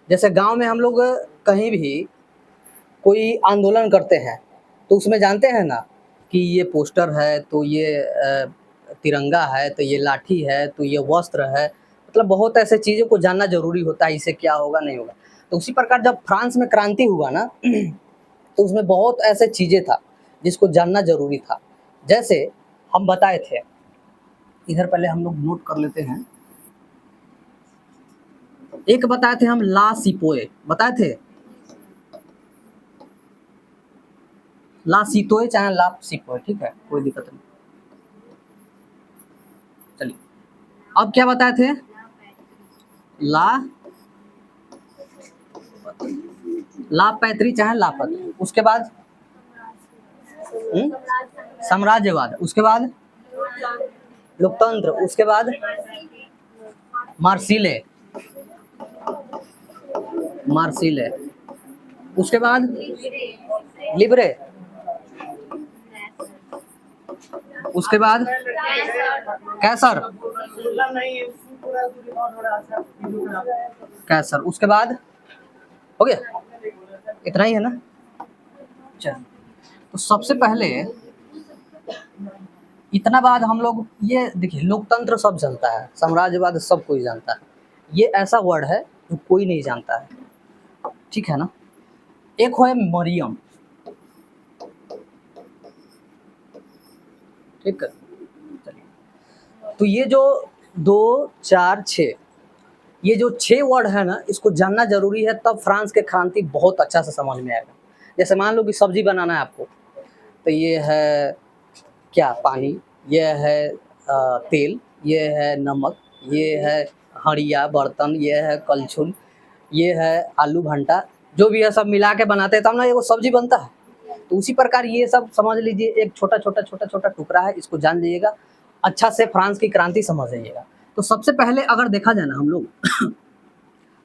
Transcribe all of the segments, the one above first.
जैसे गांव में हम लोग कहीं भी कोई आंदोलन करते हैं तो उसमें जानते हैं ना कि ये पोस्टर है, तो ये तिरंगा है, तो ये लाठी है, तो ये वस्त्र है, मतलब बहुत ऐसे चीज़ों को जानना ज़रूरी होता है, इससे क्या होगा नहीं होगा। तो उसी प्रकार जब फ्रांस में क्रांति हुआ ना तो उसमें बहुत ऐसे चीज़ें था जिसको जानना ज़रूरी था। जैसे हम बताए थे, इधर पहले हम लोग नोट कर लेते हैं। एक बताए थे हम ला सिपोए, बताए थे ला सीतोए चाहे ला सिपोए, ठीक है, कोई दिक्कत नहीं। चलिए अब क्या बताए थे, ला लाभपैतरी चाहे लापत, उसके बाद साम्राज्यवाद, उसके बाद लोकतंत्र, उसके बाद मार्सिले मार्सिले, उसके बाद लिबरे, उसके बाद कैसर कैसर, उसके बाद हो गया, इतना ही है ना। चल तो सबसे पहले इतना बाद हम लोग ये देखिए, लोकतंत्र सब जानता है, साम्राज्यवाद सब कोई जानता है, ये ऐसा वर्ड है जो कोई नहीं जानता है, ठीक है ना। एक है मरियम, ठीक है। चलिए तो ये जो 2 4 6 ये जो 6 वर्ड है ना, इसको जानना जरूरी है, तब फ्रांस के क्रांति बहुत अच्छा से समझ में आएगा। जैसे मान लो कि सब्जी बनाना है आपको, तो ये है क्या, पानी, ये है तेल, ये है नमक, ये है हड़िया बर्तन, ये है कलछुल, ये है आलू भंटा, जो भी है सब मिला के बनाते हैं तब ना ये वो सब्जी बनता है। तो उसी प्रकार ये सब समझ लीजिए, एक छोटा छोटा टुकड़ा है, इसको जान लीजिएगा, अच्छा से फ्रांस की क्रांति समझ लीजिएगा। तो सबसे पहले अगर देखा जाए ना हम लोग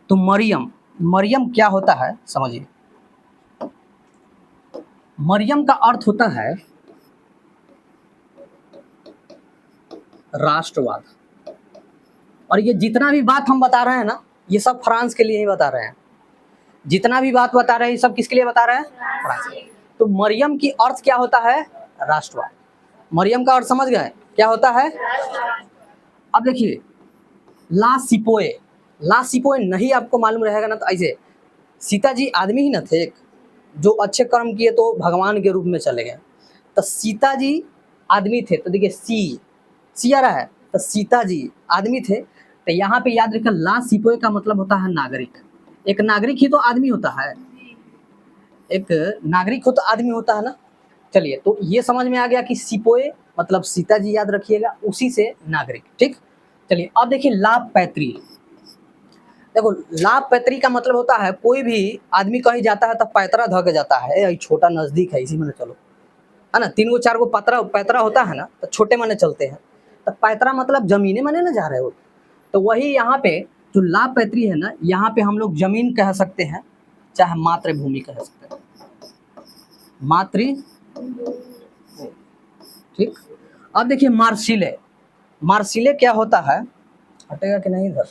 तो मरियम, मरियम क्या होता है समझिए। मरियम का अर्थ होता है राष्ट्रवाद। और ये जितना भी बात हम बता रहे हैं ना, ये सब फ्रांस के लिए ही बता रहे हैं, जितना भी बात बता रहे हैं ये सब किसके लिए बता रहे हैं, फ्रांस। तो मरियम की अर्थ क्या होता है, राष्ट्रवाद। मरियम का अर्थ समझ गए क्या होता है। अब देखिए ला सिपोए, ला सिपोए नहीं आपको मालूम रहेगा ना, तो ऐसे सीता जी आदमी ही न थे एक, जो अच्छे कर्म किए तो भगवान के रूप में चले गए, तो सीता जी आदमी थे, तो देखिए सी आ रहा है, तो सीता जी आदमी थे। तो यहाँ पे याद रखिए ला सिपोए का मतलब होता है नागरिक। एक नागरिक ही तो आदमी होता है, एक नागरिक हो तो आदमी होता है ना। चलिए तो ये समझ में आ गया कि सिपोए मतलब सीता जी, याद रखिएगा, उसी से नागरिक, ठीक। चलिए अब देखिए लाभपैतरी, देखो लाभपैतरी का मतलब होता है कोई भी आदमी कहीं जाता है तो पैतरा धो के जाता है, छोटा नजदीक है इसी में चलो, है ना, 3 गो 4 गो पैतरा होता है ना, तो छोटे माने चलते हैं, तो पैतरा मतलब जमीने माने ना जा रहे हो। तो वही यहाँ पे जो लाभपैतरी है ना, यहाँ पे हम लोग जमीन कह सकते हैं, चाहे मातृभूमि कह सकते हैं, मातृ, ठीक। अब देखिए मार्सिले, मार्सिले क्या होता है, हटेगा कि नहीं इधर,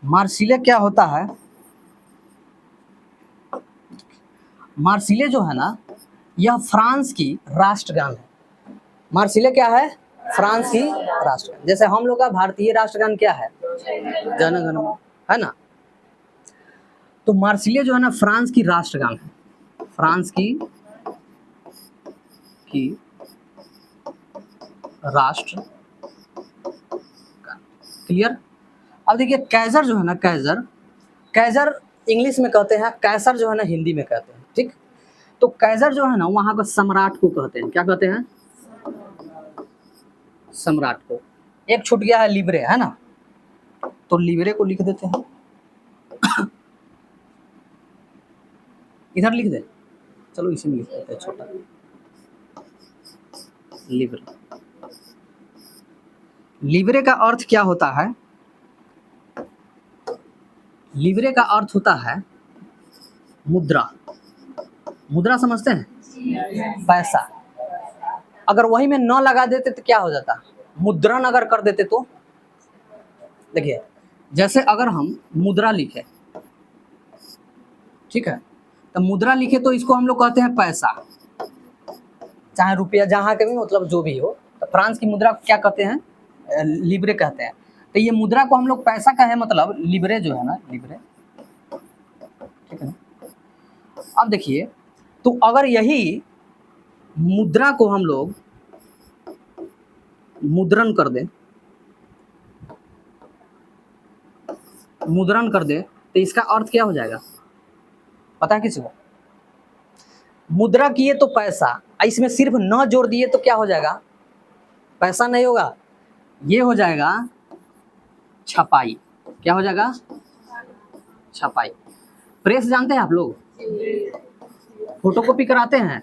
मार्सिले क्या होता है, मार्सिले जो है ना, यह फ्रांस की राष्ट्रगान है। मार्सिले क्या है, फ्रांस की राष्ट्रगान। जैसे हम लोग का भारतीय राष्ट्रगान क्या है, जन गण मन, है ना। तो मार्सिले जो है ना फ्रांस की राष्ट्रगान है, फ्रांस की राष्ट्र, क्लियर। अब देखिए कैसर जो है ना, कैसर, कैसर इंग्लिश में कहते हैं, कैसर जो है ना हिंदी में कहते हैं, ठीक। तो कैसर जो है ना वहां का सम्राट को कहते हैं, क्या कहते हैं, सम्राट को। एक छूट गया है लिबरे, है ना, तो लिबरे को लिख देते हैं इधर लिख दे, चलो इसी में लिख देते हैं छोटा, लिबरे। लिबरे का अर्थ क्या होता है, लिबरे का अर्थ होता है मुद्रा। मुद्रा समझते हैं, पैसा। अगर वही में न लगा देते तो क्या हो जाता, मुद्रण अगर कर देते तो देखिए जैसे अगर हम मुद्रा लिखे, ठीक है, तो मुद्रा लिखे तो इसको हम लोग कहते हैं पैसा, चाहे रुपया, जहाँ के भी मतलब जो भी हो। तो फ्रांस की मुद्रा क्या कहते हैं? लिब्रे कहते हैं। तो ये मुद्रा को हम लोग पैसा कहे, मतलब लिब्रे जो है ना, लिब्रे, ठीक है। अब देखिए, तो अगर यही मुद्रा को हम लोग मुद्रण कर दें, मुद्रण कर दे, तो इसका अर्थ क्या हो जाएगा पता है किसी को? मुद्रा किए तो पैसा, इसमें सिर्फ न जोड़ दिए तो क्या हो जाएगा? पैसा नहीं होगा, ये हो जाएगा छपाई। क्या हो जाएगा? छपाई। प्रेस जानते हैं आप लोग? फोटोकॉपी कराते हैं,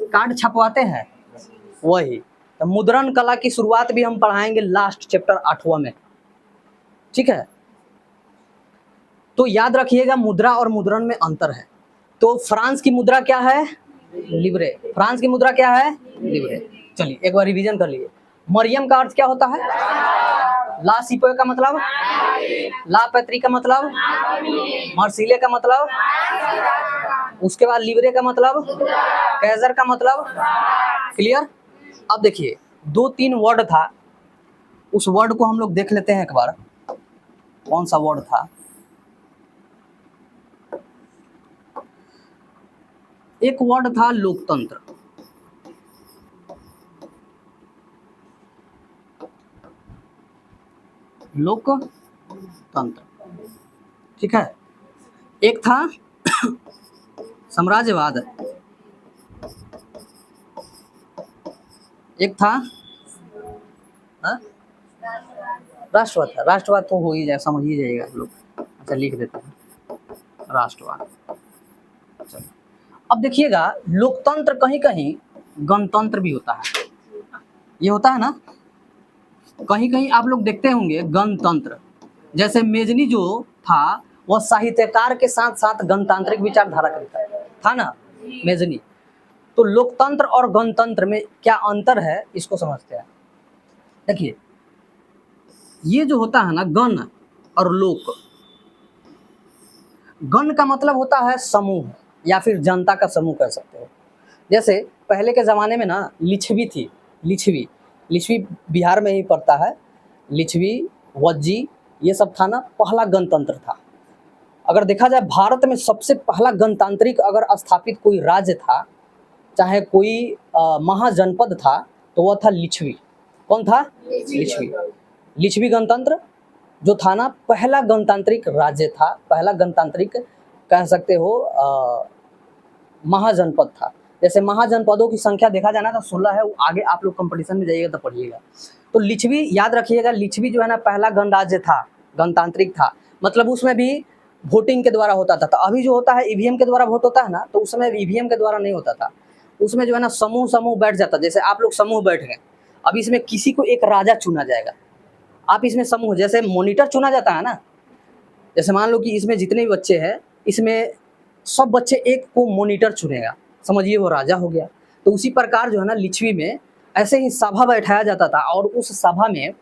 कार्ड छपवाते हैं, वही। तो मुद्रण कला की शुरुआत भी हम पढ़ाएंगे लास्ट चैप्टर 8वां में, ठीक है। तो याद रखिएगा मुद्रा और मुद्रण में अंतर है। तो फ्रांस की मुद्रा क्या है? लिब्रे। फ्रांस की मुद्रा क्या है? लिब्रे। चलिए एक बार रिवीजन कर लिए। मरियम का अर्थ क्या होता है? ला सिपोए का मतलब, ला पैत्री का मतलब, मर्सिले का मतलब, उसके बाद लिब्रे का मतलब, कैजर का मतलब। क्लियर? अब देखिए 2-3 वर्ड था, उस वर्ड को हम लोग देख लेते हैं एक बार। कौन सा वर्ड था? एक वर्ड था लोकतंत्र। लोकतंत्र, ठीक है। एक था साम्राज्यवाद, एक था राष्ट्रवाद था। राष्ट्रवाद तो हो ही जाए, समझ ही जाइएगा आप लोग। अच्छा लिख देते हैं राष्ट्रवाद। चलिए अब देखिएगा, लोकतंत्र कहीं कहीं गणतंत्र भी होता है। ये होता है ना, कहीं कहीं आप लोग देखते होंगे गणतंत्र। जैसे मेजनी जो था वह साहित्यकार के साथ साथ गणतांत्रिक विचारधारा का था ना, मेजनी। तो लोकतंत्र और गणतंत्र में क्या अंतर है इसको समझते हैं। देखिए ये जो होता है ना गण और लोक, गण का मतलब होता है समूह या फिर जनता का समूह कह सकते हो। जैसे पहले के ज़माने में ना लिच्छवी थी, लिच्छवी, लिच्छवी बिहार में ही पड़ता है। लिच्छवी, वज्जी, ये सब था ना, पहला गणतंत्र था। अगर देखा जाए भारत में सबसे पहला गणतांत्रिक अगर स्थापित कोई राज्य था, चाहे कोई महाजनपद था, तो वह था लिच्छवी। कौन था? लिच्छवी। लिच्छवी गणतंत्र जो था ना, पहला गणतांत्रिक राज्य था, पहला गणतांत्रिक कह सकते हो महाजनपद था। जैसे महाजनपदों की संख्या देखा जाना तो 16 है, आगे आप लोग कंपटीशन में जाइएगा तो पढ़िएगा। तो लिच्छवी याद रखिएगा, लिच्छवी जो है ना पहला गणराज्य था, गणतांत्रिक था। मतलब उसमें भी वोटिंग के द्वारा होता था। तो अभी जो होता है ईवीएम के द्वारा वोट होता है ना, तो उस समय ईवीएम के द्वारा नहीं होता था। उसमें जो है ना समूह समूह बैठ जाता। जैसे आप लोग समूह बैठ गए, अब इसमें किसी को एक राजा चुना जाएगा। आप इसमें समूह, जैसे मॉनिटर चुना जाता है ना, जैसे मान लो कि इसमें जितने भी बच्चे हैं, इसमें सब बच्चे एक को मॉनिटर चुनेगा, समझिए वो राजा हो गया। तो उसी प्रकार जो है ना लिच्छवी में ऐसे ही सभा बैठाया जाता था और उस सभा में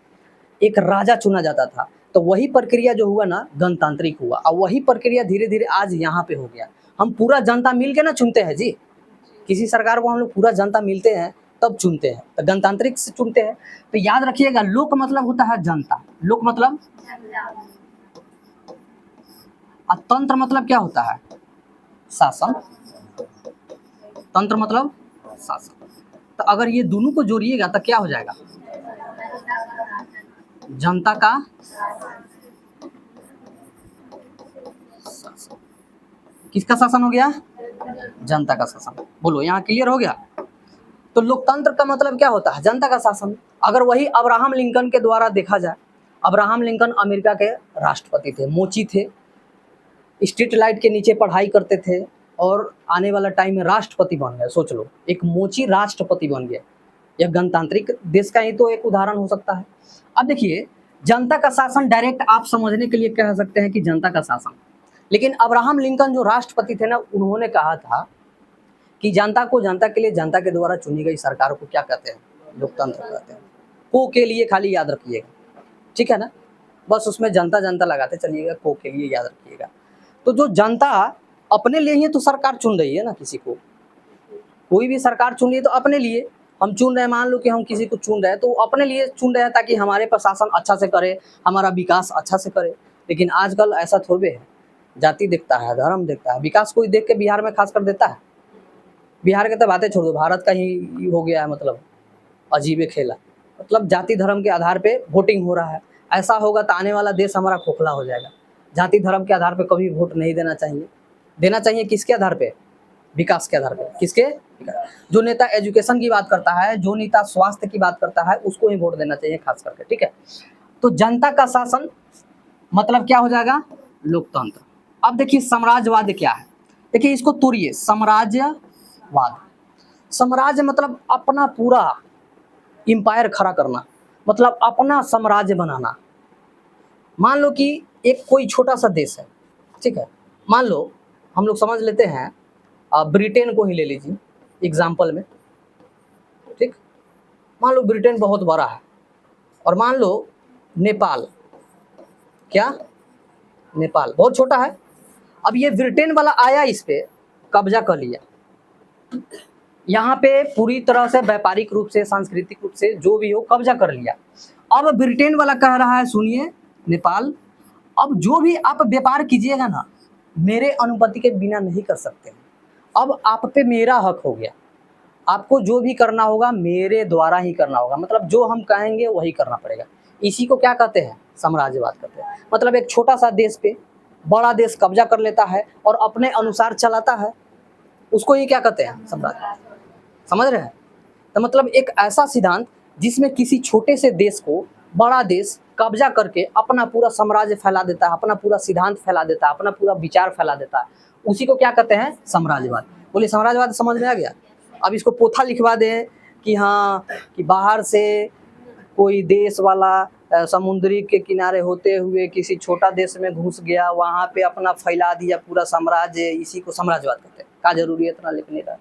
एक राजा चुना जाता था। तो वही प्रक्रिया जो हुआ ना गणतांत्रिक हुआ, और वही प्रक्रिया धीरे धीरे आज यहाँ पे हो गया। हम पूरा जनता मिल के ना चुनते हैं जी, किसी सरकार को हम लोग पूरा जनता मिलते हैं तब चुनते हैं, तो गणतांत्रिक से चुनते हैं। तो याद रखिएगा लोक मतलब होता है जनता, लोक मतलब, और तंत्र मतलब क्या होता है? शासन। तंत्र मतलब शासन। तो अगर ये दोनों को जोड़िएगा तो क्या हो जाएगा? जनता का शासन। किसका शासन हो गया? जनता का शासन। बोलो यहाँ क्लियर हो गया? तो लोकतंत्र का मतलब क्या होता है? जनता का शासन। अगर वही अब्राहम लिंकन के द्वारा देखा जाए, अब्राहम लिंकन अमेरिका के राष्ट्रपति थे, मोची थे, स्ट्रीट लाइट के नीचे पढ़ाई करते थे और आने वाला टाइम में राष्ट्रपति बन गए। सोच लो, एक मोची राष्ट्रपति बन गया। यह गणतांत्रिक देश का ही तो एक उदाहरण हो सकता है। अब देखिए जनता का शासन डायरेक्ट आप समझने के लिए कह सकते हैं कि जनता का शासन, लेकिन अब्राहम लिंकन जो राष्ट्रपति थे ना, उन्होंने कहा था कि जनता को जनता के लिए जनता के द्वारा चुनी गई सरकार को क्या कहते हैं? लोकतंत्र कहते हैं। को के लिए खाली याद रखिएगा, ठीक है ना। बस उसमें जनता जनता लगाते चलिएगा, को के लिए याद रखिएगा। तो जो जनता अपने लिए ही तो सरकार चुन रही है ना, किसी को, कोई भी सरकार चुन रही है तो अपने लिए हम चुन रहे हैं। मान लो कि हम किसी को चुन रहे हैं तो अपने लिए चुन रहे हैं ताकि हमारे प्रशासन अच्छा से करे, हमारा विकास अच्छा से करे। लेकिन आजकल ऐसा थोड़े है, जाति देखता है, धर्म देखता है। विकास कोई देख के बिहार में खास कर देता है? बिहार के तो बातें छोड़ दो, भारत का ही हो गया है, मतलब अजीब खेला। मतलब जाति धर्म के आधार पे वोटिंग हो रहा है। ऐसा होगा तो आने वाला देश हमारा खोखला हो जाएगा। जाति धर्म के आधार पे कभी वोट नहीं देना चाहिए। देना चाहिए किसके आधार पे? विकास के आधार पे। किसके? जो नेता एजुकेशन की बात करता है, जो नेता स्वास्थ्य की बात करता है, उसको ही वोट देना चाहिए खास करके, ठीक है। तो जनता का शासन मतलब क्या हो जाएगा? लोकतंत्र। अब देखिए साम्राज्यवाद क्या है, देखिए इसको तोड़िए। साम्राज्यवाद, साम्राज्य मतलब अपना पूरा एम्पायर खड़ा करना, मतलब अपना साम्राज्य बनाना। मान लो कि एक कोई छोटा सा देश है, ठीक है, मान लो हम लोग समझ लेते हैं, ब्रिटेन को ही ले लीजिए एग्जाम्पल में, ठीक। मान लो ब्रिटेन बहुत बड़ा है, और मान लो नेपाल, क्या? नेपाल बहुत छोटा है। अब ये ब्रिटेन वाला आया, इस पे कब्जा कर लिया, यहाँ पे पूरी तरह से व्यापारिक रूप से, सांस्कृतिक रूप से, जो भी हो, कब्जा कर लिया। अब ब्रिटेन वाला कह रहा है, सुनिए नेपाल, अब जो भी आप व्यापार कीजिएगा ना, मेरे अनुमति के बिना नहीं कर सकते। अब आप पे मेरा हक हो गया, आपको जो भी करना होगा मेरे द्वारा ही करना होगा, मतलब जो हम कहेंगे वही करना पड़ेगा। इसी को क्या कहते हैं? साम्राज्यवाद कहते हैं। मतलब एक छोटा सा देश पे बड़ा देश कब्जा कर लेता है और अपने अनुसार चलाता है, उसको ये क्या कहते हैं? साम्राज्य। समझ रहे हैं? तो मतलब एक ऐसा सिद्धांत जिसमें किसी छोटे से देश को बड़ा देश कब्जा करके अपना पूरा साम्राज्य फैला देता है, अपना पूरा सिद्धांत फैला देता है, अपना पूरा विचार फैला देता है, उसी को क्या कहते हैं? साम्राज्यवाद। बोलिए साम्राज्यवाद समझ में आ गया? अब इसको पोथा लिखवा दें कि हाँ, कि बाहर से कोई देश वाला समुद्री के किनारे होते हुए किसी छोटा देश में घुस गया, वहाँ पे अपना फैला दिया पूरा साम्राज्य, इसी को साम्राज्यवाद कहते हैं। क्या जरूरी है इतना लिखने का?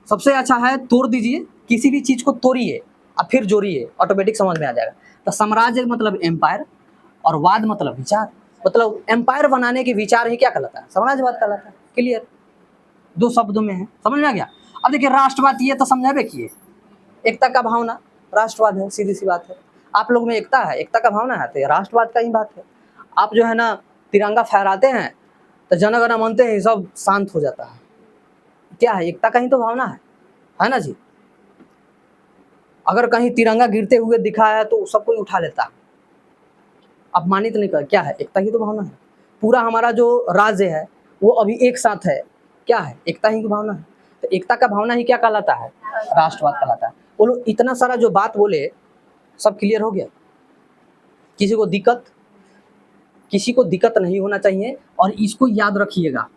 सबसे अच्छा है तोड़ दीजिए, किसी भी चीज़ को तोड़िए और फिर जोड़िए, ऑटोमेटिक समझ में आ जाएगा। तो साम्राज्य मतलब एम्पायर, और वाद मतलब विचार, मतलब एम्पायर बनाने के विचार ही क्या कहलाता है? साम्राज्यवाद कहलाता है। क्लियर? दो शब्दों में है, समझ में आ गया? अब देखिए राष्ट्रवाद, ये तो समझाबे किए, एकता का भावना राष्ट्रवाद है, सीधी सी बात है। आप लोग में एकता है, एकता का भावना है, तो ये राष्ट्रवाद का ही बात है। आप जो है ना तिरंगा फहराते हैं तो जनगण मनते हैं, सब शांत हो जाता है। क्या है? एकता का ही तो भावना है ना जी। अगर कहीं तिरंगा गिरते हुए दिखा है तो सब कोई उठा लेता है, अपमानित नहीं कर। क्या है? एकता ही तो भावना है। पूरा हमारा जो राज्य है वो अभी एक साथ है, क्या है? एकता ही की भावना है। तो एकता का भावना ही क्या कहलाता है? राष्ट्रवाद कहलाता है। बोलो इतना सारा जो बात बोले सब क्लियर हो गया? किसी को दिक्कत नहीं होना चाहिए। और इसको याद रखिएगा,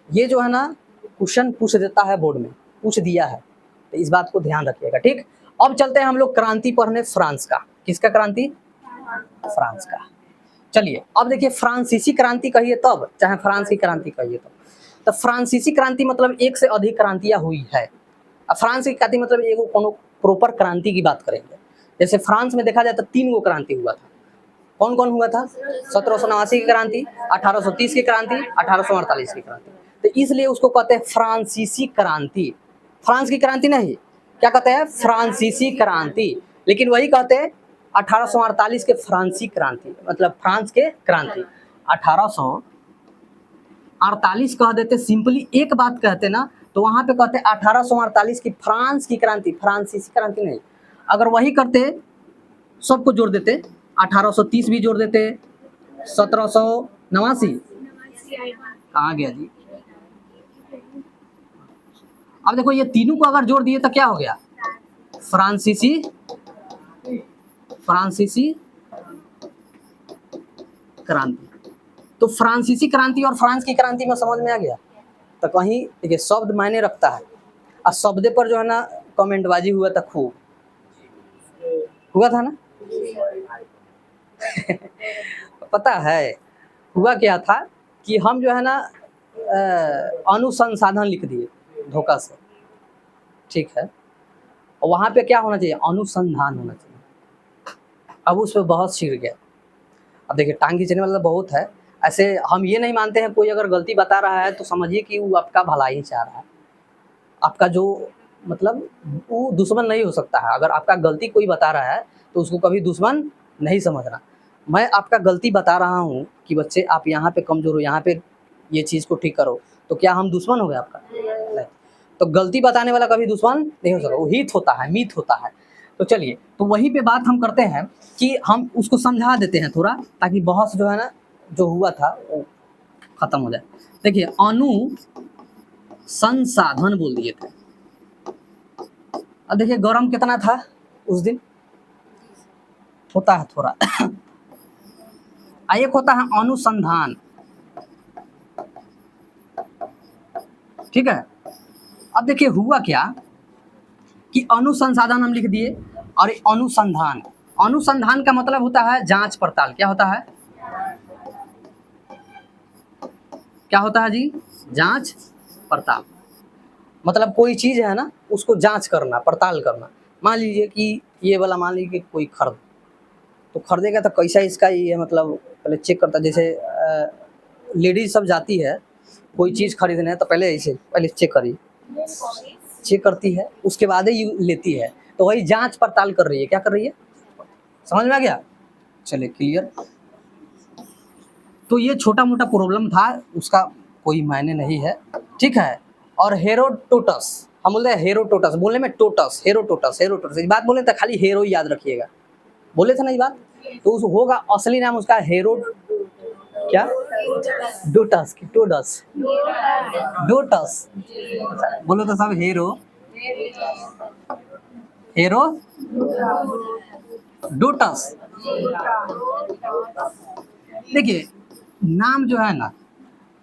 ये जो है ना क्वेश्चन पूछ देता है, बोर्ड में पूछ दिया है, तो इस बात को ध्यान रखिएगा, ठीक। अब चलते हैं हम लोग क्रांति पढ़ने फ्रांस का। किसका क्रांति? फ्रांस का। चलिए अब देखिए, फ्रांसीसी क्रांति कहिए तब, चाहे फ्रांस की क्रांति कहिए तब। तो फ्रांसीसी क्रांति मतलब एक से अधिक क्रांतियां हुई है। अब फ्रांस की क्रांति मतलब एगो कोनो प्रॉपर क्रांति की बात करेंगे। जैसे फ्रांस में देखा जाए तो 3 गो क्रांति हुआ था। कौन कौन हुआ था? 1789 की क्रांति, 1830 की क्रांति, 1848 की क्रांति। तो इसलिए उसको कहते हैं फ्रांसीसी क्रांति। फ्रांस की क्रांति नहीं, क्या कहते हैं? फ्रांसीसी क्रांति। लेकिन वही कहते हैं 1848 के फ्रांसी क्रांति, मतलब फ्रांस के क्रांति। 1848 कह देते, सिंपली एक बात कहते ना, तो वहां पे कहते 1848 की फ्रांस की क्रांति, फ्रांसीसी क्रांति नहीं। अगर वही करते सबको जोड़ देते, 1830 भी जोड़ देते, 1789 कहाँ गया जी? अब देखो ये तीनों को अगर जोड़ दिए तो क्या हो गया? फ्रांसीसी क्रांति। तो फ्रांसीसी क्रांति और फ्रांस की क्रांति में समझ में आ गया? तो कहीं देखिए शब्द मायने रखता है, और शब्द पर जो है ना कमेंटबाजी हुआ था, खूब हुआ था ना। पता है हुआ क्या था कि हम जो है ना अनुसंसाधन लिख दिए धोखा से, ठीक है। और वहाँ पे क्या होना चाहिए? अनुसंधान होना चाहिए। अब उस पर बहुत छिड़ गया। अब देखिए टांग खींचने वाला बहुत है। ऐसे हम ये नहीं मानते हैं कोई अगर गलती बता रहा है तो समझिए कि वो आपका भला ही चाह रहा है, आपका जो मतलब वो दुश्मन नहीं हो सकता है। अगर आपका गलती कोई बता रहा है तो उसको कभी दुश्मन नहीं समझना। मैं आपका गलती बता रहा हूँ कि बच्चे आप यहाँ पे कमज़ोर हो, यहाँ पे ये चीज़ को ठीक करो, तो क्या हम दुश्मन हो गए आपका? नहीं। तो गलती बताने वाला कभी दुश्मन नहीं हो सकता, वो हित होता है, मित होता है। तो चलिए, तो वहीं पे बात हम करते हैं कि हम उसको समझा देते हैं थोड़ा, ताकि बहस जो है ना जो हुआ था वो खत्म हो जाए। देखिए संसाधन बोल दिए थे। अब देखिए गरम कितना था उस दिन, होता है थोड़ा एक होता है अनुसंधान, ठीक है। अब देखिए हुआ क्या कि अनुसंसाधन हम लिख दिए और अनुसंधान, अनुसंधान का मतलब होता है जांच पड़ताल। क्या होता है? क्या होता है जी? जांच पड़ताल। मतलब कोई चीज़ है ना उसको जांच करना, पड़ताल करना। मान लीजिए कि ये वाला, मान लीजिए कि कोई तो खरीदेगा तो कैसा इसका ये मतलब पहले चेक करता। जैसे लेडीज सब जाती है कोई चीज़ खरीदने तो पहले चेक करती है, उसके बाद ही लेती है। तो वही जांच पड़ताल कर रही है। क्या कर रही है? समझ में आ गया? चलिए क्लियर। तो ये छोटा मोटा प्रॉब्लम था, उसका कोई मायने नहीं है, ठीक है। और हेरोडोटस, हम बोलते हैं हेरोडोटस, बोलने में टोटस, हेरोडोटस इस बात बोले तो खाली हेरो याद रखिएगा, बोले थे ना ये बात। तो उस होगा असली नाम उसका हेरोड क्या? डोटस की टोडस डोटस, बोलो तो सब हेरो डोटस। देखिए नाम जो है ना,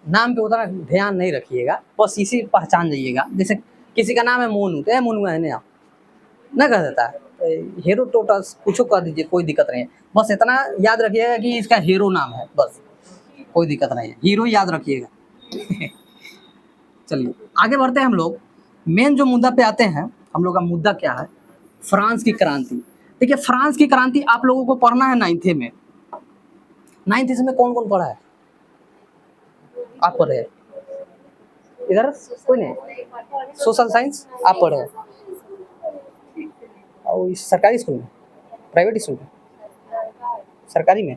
नाम पे उतना ध्यान नहीं रखिएगा, बस इसी पहचान जाइएगा। जैसे किसी का नाम है मोनू, तो मोनू है ना कह देता है, हेरोडोटस कुछ कह दीजिए, कोई दिक्कत नहीं है। बस इतना याद रखिएगा कि इसका हीरो नाम है, बस कोई दिक्कत नहीं है, हीरो याद रखिएगा चलिए आगे बढ़ते हैं हम लोग। मेन जो मुद्दा पे आते हैं, हम लोग का मुद्दा क्या है? फ्रांस की क्रांति। देखिए फ्रांस की क्रांति आप लोगों को पढ़ना है 9th में। 9th में कौन कौन पढ़ा है? आप पढ़े हैं? इधर कोई नहीं? सोशल साइंस आप पढ़े हैं? और इस सरकारी स्कूल में, प्राइवेट स्कूल में, सरकारी में?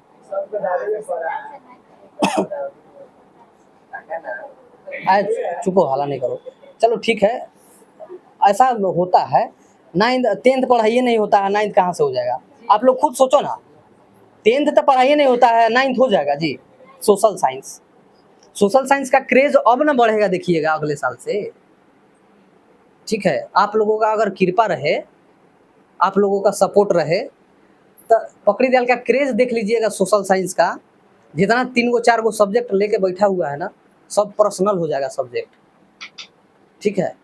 आज चुपो, हाला नहीं करो। चलो ठीक है, ऐसा होता है। 10th पढ़ाइए नहीं होता है, 9th कहाँ से हो जाएगा? आप लोग खुद सोचो ना, 10th तक पढ़ाइए नहीं होता है, 9th हो जाएगा जी। सोशल साइंस का क्रेज अब ना बढ़ेगा, देखिएगा अगले साल से, ठीक है। आप लोगों का अगर कृपा रहे, आप लोगों का सपोर्ट रहे, तो पकड़ी दयाल का क्रेज देख लीजिएगा सोशल साइंस का। जितना 3-4 सब्जेक्ट लेके बैठा हुआ है ना, सब पर्सनल हो जाएगा सब्जेक्ट, ठीक है।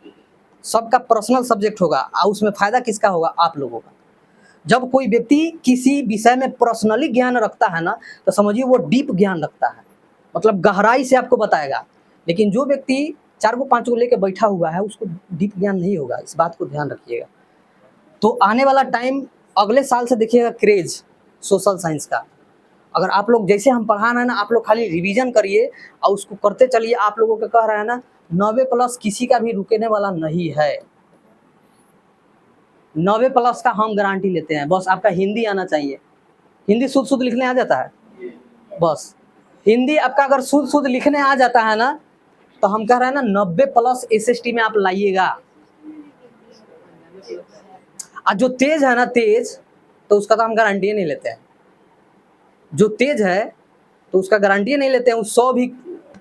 सबका पर्सनल सब्जेक्ट होगा और उसमें फायदा किसका होगा? आप लोगों का। जब कोई व्यक्ति किसी विषय में पर्सनली ज्ञान रखता है ना, तो समझिए वो डीप ज्ञान रखता है, मतलब गहराई से आपको बताएगा। लेकिन जो व्यक्ति 4-5 लेके बैठा हुआ है, उसको डीप ज्ञान नहीं होगा, इस बात को ध्यान रखिएगा। तो आने वाला टाइम अगले साल से देखिएगा क्रेज सोशल साइंस का। अगर आप लोग जैसे हम पढ़ा रहे हैं ना, आप लोग खाली रिवीजन करिए और उसको करते चलिए। आप लोगों के कह रहे हैं ना 90+ किसी का भी रुकने वाला नहीं है। 90+ का हम गारंटी लेते हैं। बस आपका हिंदी आना चाहिए। हिंदी शुद्ध लिखने आ जाता है? बस हिंदी आपका अगर शुद्ध लिखने आ जाता है ना, तो हम कह रहे हैं ना 90+ SST में आप लाइएगा। और जो तेज है ना, तेज, तो उसका तो हम गारंटी नहीं लेते हैं। जो तेज है तो उसका गारंटी नहीं लेते हैं। 100 भी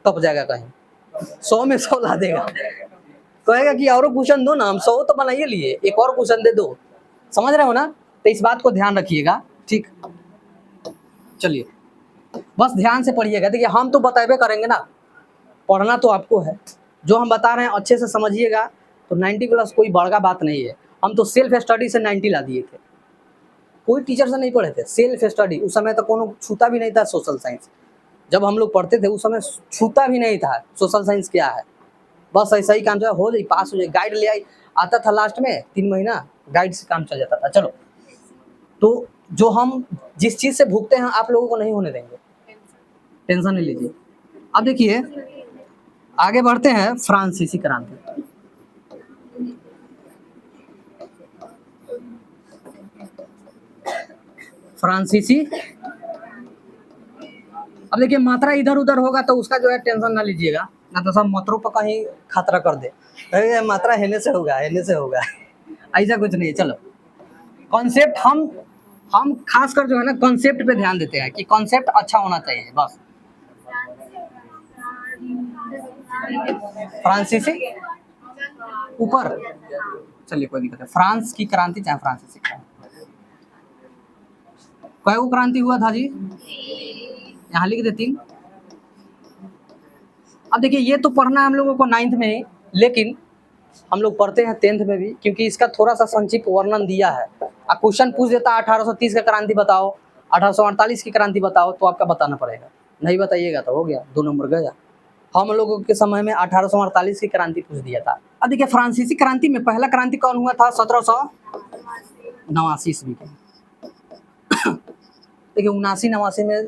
टप जाएगा, कहीं 100 में 100 ला देगा, कहेगा कि और क्वेश्चन दो ना, हम 100 तो बनाइए लिए, एक और क्वेश्चन दे दो। समझ रहे हो ना? तो इस बात को ध्यान रखिएगा, ठीक। चलिए बस ध्यान से पढ़िएगा। देखिए हम तो बताएबे करेंगे ना, पढ़ना तो आपको है। जो हम बता रहे हैं अच्छे से समझिएगा। तो 90+ कोई बड़का बात नहीं है। हम तो सेल्फ स्टडी से 90 ला दिए थे, कोई टीचर से नहीं पढ़े थे, सेल्फ स्टडी। उस समय तो कोनो छूता भी नहीं था सोशल साइंस। जब हम लोग पढ़ते थे उस समय छूता भी नहीं था सोशल साइंस क्या है। बस ऐसा ही काम हो जाए, पास हो जाए। गाइड ले आई आता था लास्ट में 3 महीना, गाइड से काम चल जाता था। चलो, तो जो हम जिस चीज से भुगते हैं आप लोगों को नहीं होने देंगे, टेंशन नहीं लीजिए। अब देखिए आगे बढ़ते हैं, फ्रांसीसी क्रांति। फ्रांसीसी, अब देखिए मात्रा इधर उधर होगा तो उसका जो है टेंशन ना लीजिएगा, ना तो सब मतरों पर कहीं खतरा कर दे, अरे मात्रा हेने से होगा हेने से होगा ऐसा कुछ नहीं है। चलो कॉन्सेप्ट हम खासकर जो है ना कॉन्सेप्ट पे ध्यान देते हैं कि कॉन्सेप्ट अच्छा होना चाहिए बस। फ्रांसीसी ऊपर, चलिए कोई दिक्कत है। फ्रांस की क्रांति चाहे फ्रांसीसी क्रांति, कई क्रांति हुआ था जी, यहाँ लिख देती। अब देखिए ये तो पढ़ना है हम लोगों को 9th में ही, लेकिन हम लोग पढ़ते हैं 10th में भी, क्योंकि इसका थोड़ा सा संक्षिप्त वर्णन दिया है। क्वेश्चन पूछ देता 1830 का क्रांति बताओ, 1848 की क्रांति बताओ, तो आपका बताना पड़ेगा, नहीं बताइएगा तो हो गया 2 नंबर गया। हम लोगों के समय में 1848 की क्रांति पूछ दिया था। अब देखिए फ्रांसीसी क्रांति में पहला क्रांति कौन हुआ था? 1789 ईस्वी के। देखिए 79-89 में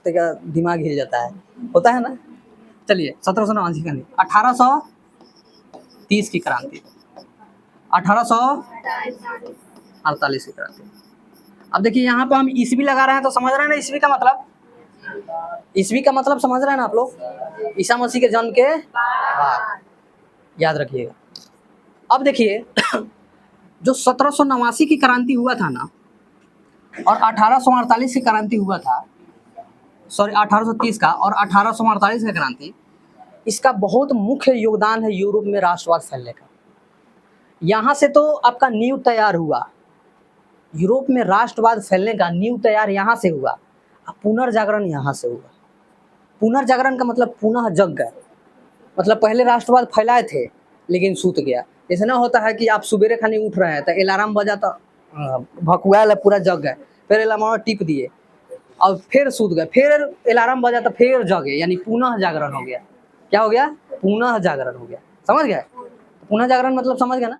देखिए दिमाग हिल जाता है, होता है ना। चलिए 1789 की नहीं, 1830 की क्रांति, 1848 की क्रांति। अब देखिए यहाँ पर हम ईस्वी लगा रहे हैं तो समझ रहे हैं ना ईस्वी का मतलब, ईस्वी का मतलब समझ रहे हैं ना आप लोग, ईसा मसीह के जन्म के बाद, याद रखिएगा। अब देखिए जो 1789 की क्रांति हुआ था ना और 1848 की क्रांति हुआ था, सॉरी 1830 का और 1848 का क्रांति, इसका बहुत मुख्य योगदान है यूरोप में राष्ट्रवाद फैलने का। यहाँ से तो आपका नींव तैयार हुआ, यूरोप में राष्ट्रवाद फैलने का नींव तैयार यहाँ से हुआ। पुनर्जागरण यहाँ से हुआ। पुनर्जागरण का मतलब पुनः जग गए, मतलब पहले राष्ट्रवाद फैलाए थे लेकिन सूत गया। जैसे ना होता है कि आप सुबेरे खानी उठ रहे हैं तो अलार्म बजा तो भकुआल पूरा जग गए, फिर अलार्म टिप दिए और फिर सूत गए, फिर अलार्म बजा तो फिर जगे, यानी पुनः जागरण हो गया। क्या हो गया? पुनः जागरण हो गया। समझ गए? पुनः जागरण मतलब समझ गए ना।